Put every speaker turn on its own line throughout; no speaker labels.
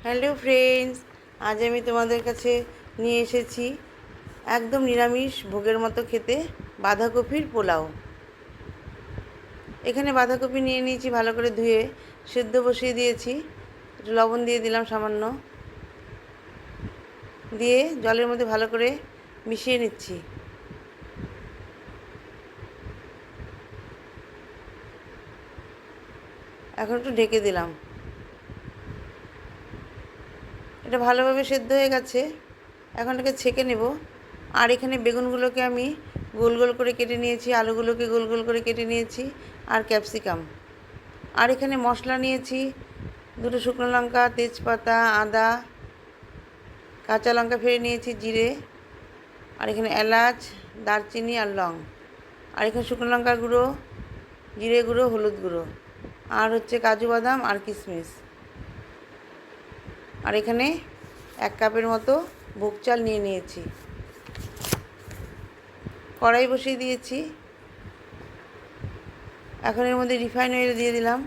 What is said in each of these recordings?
Hello friends, আজ আমি তোমাদের কাছে নিয়ে এসেছি একদম নিরামিষ ভোগের মতো খেতে বাঁধাকপির পোলাও। এখানে বাঁধাকপি নিয়ে নিয়েছি, ভালো করে ধুয়ে সেদ্ধ বসিয়ে দিয়েছি। একটু লবণ দিয়ে দিলাম সামান্য, দিয়ে জলের মধ্যে ভালো করে মিশিয়ে নিচ্ছি। এখন একটু ঢেকে দিলাম। এটা ভালোভাবে সেদ্ধ হয়ে গেছে, এখন এটাকে ছেঁকে নেব। আর এখানে বেগুনগুলোকে আমি গোল গোল করে কেটে নিয়েছি, আলুগুলোকে গোল গোল করে কেটে নিয়েছি, আর ক্যাপসিকাম। আর এখানে মশলা নিয়েছি, দুটো শুকনো লঙ্কা, তেজপাতা, আদা, কাঁচা লঙ্কা ফেলে নিয়েছি, জিরে, আর এখানে এলাচ, দারচিনি আর লং। আর এখানে শুকনো লঙ্কার গুঁড়ো, জিরে গুঁড়ো, হলুদ গুঁড়ো, আর হচ্ছে কাজু বাদাম আর কিশমিশ। আর এখানে 1 কাপের মতো ভোগ চাল নিয়ে নিয়েছি। কড়াই বসিয়ে দিয়েছি, এখন এর মধ্যে রিফাইন অয়েল দিয়ে দিলাম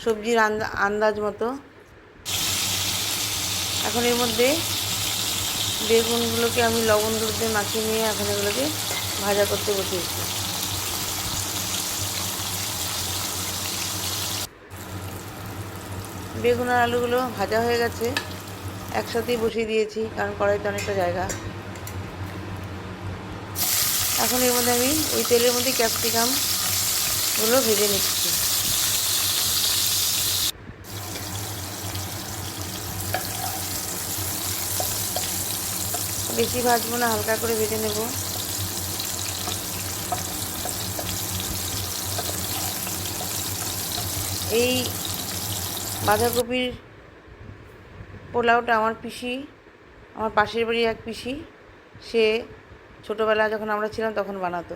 সবজির আন্দাজ মতো। এখন এর মধ্যে বেগুনগুলোকে আমি লবণ হলুদ দিয়ে মাখিয়ে নিয়ে এখন এগুলোকে ভাজা করতে বসিয়েছি। বেগুন আর আলুগুলো ভাজা হয়ে গেছে, একসাথেই বসিয়ে দিয়েছি কারণ কড়াইতে অনেকটা জায়গা। এখন এর মধ্যে আমি ওই তেলের মধ্যে ক্যাপসিকামগুলো ভেজে নিচ্ছি। বেশি ভাজবো না, হালকা করে ভেজে নেব। এই বাঁধাকপির পোলাওটা আমার পাশের বাড়ি এক পিসি, সে ছোটোবেলা যখন আমরা ছিলাম তখন বানাতো।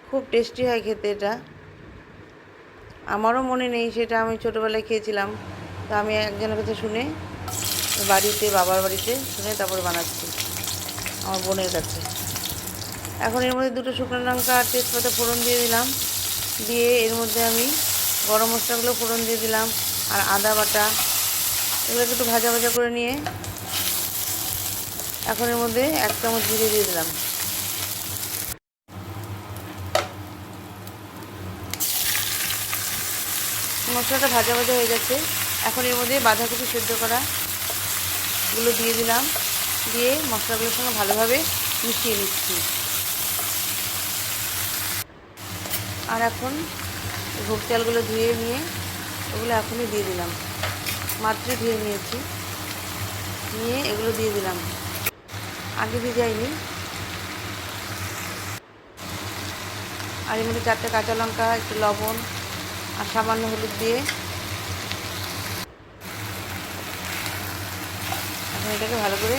খুব টেস্টি হয় খেতে এটা। আমারও মনে নেই সেটা আমি ছোটোবেলায় খেয়েছিলাম, তো আমি একজনের কাছে শুনে বাবার বাড়িতে শুনে তারপর বানাচ্ছি আমার বোনের কাছে। এখন এর মধ্যে দুটো শুকনো লঙ্কা আর তেজপাতা ফোড়ন দিয়ে দিলাম, দিয়ে এর মধ্যে আমি গরম মশলাগুলো ফোড়ন দিয়ে দিলাম, আর আদা বাটা, এগুলোকে একটু ভাজা ভাজা করে নিয়ে এখন এর মধ্যে 1 চামচ জিরে দিয়ে দিলাম। মশলাটা ভাজা ভাজা হয়ে গেছে, এখন এর মধ্যে বাঁধাকপি সেদ্ধ করাগুলো দিয়ে দিলাম, দিয়ে মশলাগুলোর সঙ্গে ভালোভাবে মিশিয়ে নিচ্ছি। আর এখন ভোগ চালগুলো ধুয়ে নিয়ে ওগুলো এখনই দিয়ে দিলাম, মাত্র ধুয়ে নিয়েছি, নিয়ে এগুলো দিয়ে দিলাম, আগে ভিজাইনি। আর এর মধ্যে 4টে কাঁচা লঙ্কা, একটু লবণ আর সামান্য হলুদ দিয়ে এখন এটাকে ভালো করে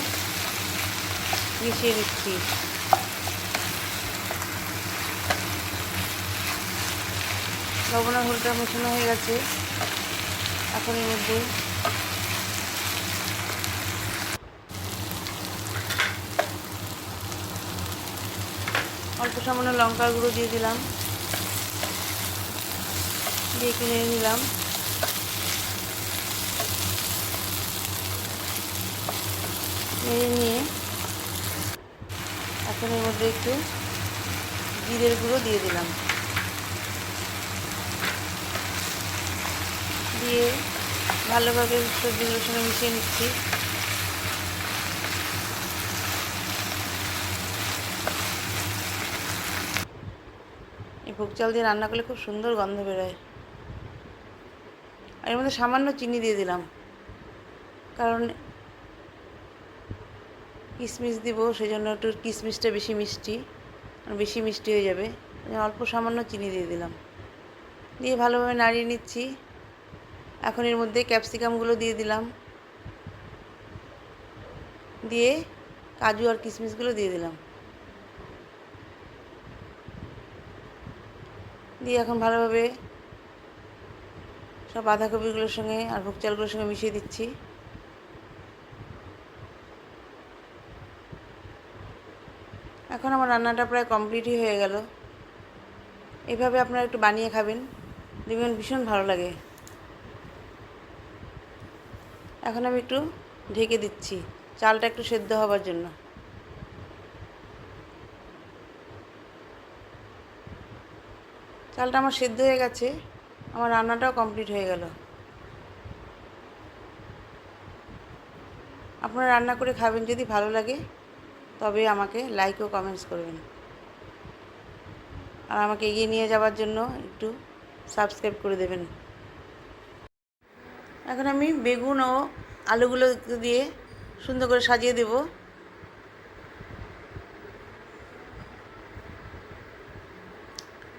মিশিয়ে নিচ্ছি। লবণ আর হলুদটা মেশানো হয়ে গেছে, এখন এর মধ্যে অল্প সামান্য লঙ্কার গুঁড়ো দিয়ে দিলাম, দিয়ে কিনে নিলাম। নেড়ে নিয়ে এখন এর মধ্যে একটু জিরের গুঁড়ো দিয়ে দিলাম, দিয়ে ভালোভাবে সবজিগুলোর সঙ্গে মিশিয়ে নিচ্ছি। এই ভোগ চাল দিয়ে রান্না করলে খুব সুন্দর গন্ধ বেরোয়। আর এর মধ্যে সামান্য চিনি দিয়ে দিলাম, কারণ কিশমিশ দিব, সেই জন্য একটু কিশমিশটা বেশি মিষ্টি হয়ে যাবে, অল্প সামান্য চিনি দিয়ে দিলাম, দিয়ে ভালোভাবে নাড়িয়ে নিচ্ছি। এখন এর মধ্যে ক্যাপসিকামগুলো দিয়ে দিলাম, দিয়ে কাজু আর কিশমিশগুলো দিয়ে দিলাম, দিয়ে এখন ভালোভাবে সব বাঁধাকপিগুলোর সঙ্গে আর ভোগ চালগুলোর সঙ্গে মিশিয়ে দিচ্ছি। এখন আমার রান্নাটা প্রায় কমপ্লিটই হয়ে গেল। এভাবে আপনারা একটু বানিয়ে খাবেন, দেখবেন ভীষণ ভালো লাগে। এখন আমি একটু ঢেকে দিচ্ছি চালটা একটু সেদ্ধ হবার জন্য। চালটা আমার সেদ্ধ হয়ে গেছে, আমার রান্নাটাও কমপ্লিট হয়ে গেল। আপনারা রান্না করে খাবেন, যদি ভালো লাগে তবে আমাকে লাইক ও কমেন্টস করবেন, আর আমাকে এগিয়ে নিয়ে যাওয়ার জন্য একটু সাবস্ক্রাইব করে দেবেন। এখন আমি বেগুন ও আলুগুলো দিয়ে সুন্দর করে সাজিয়ে দেব।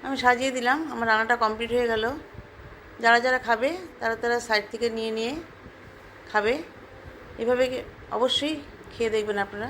আমি সাজিয়ে দিলাম, আমার রান্নাটা কমপ্লিট হয়ে গেল। যারা যারা খাবে তারা তারা সাইড থেকে নিয়ে নিয়ে খাবে। এভাবে অবশ্যই খেয়ে দেখবেন আপনারা।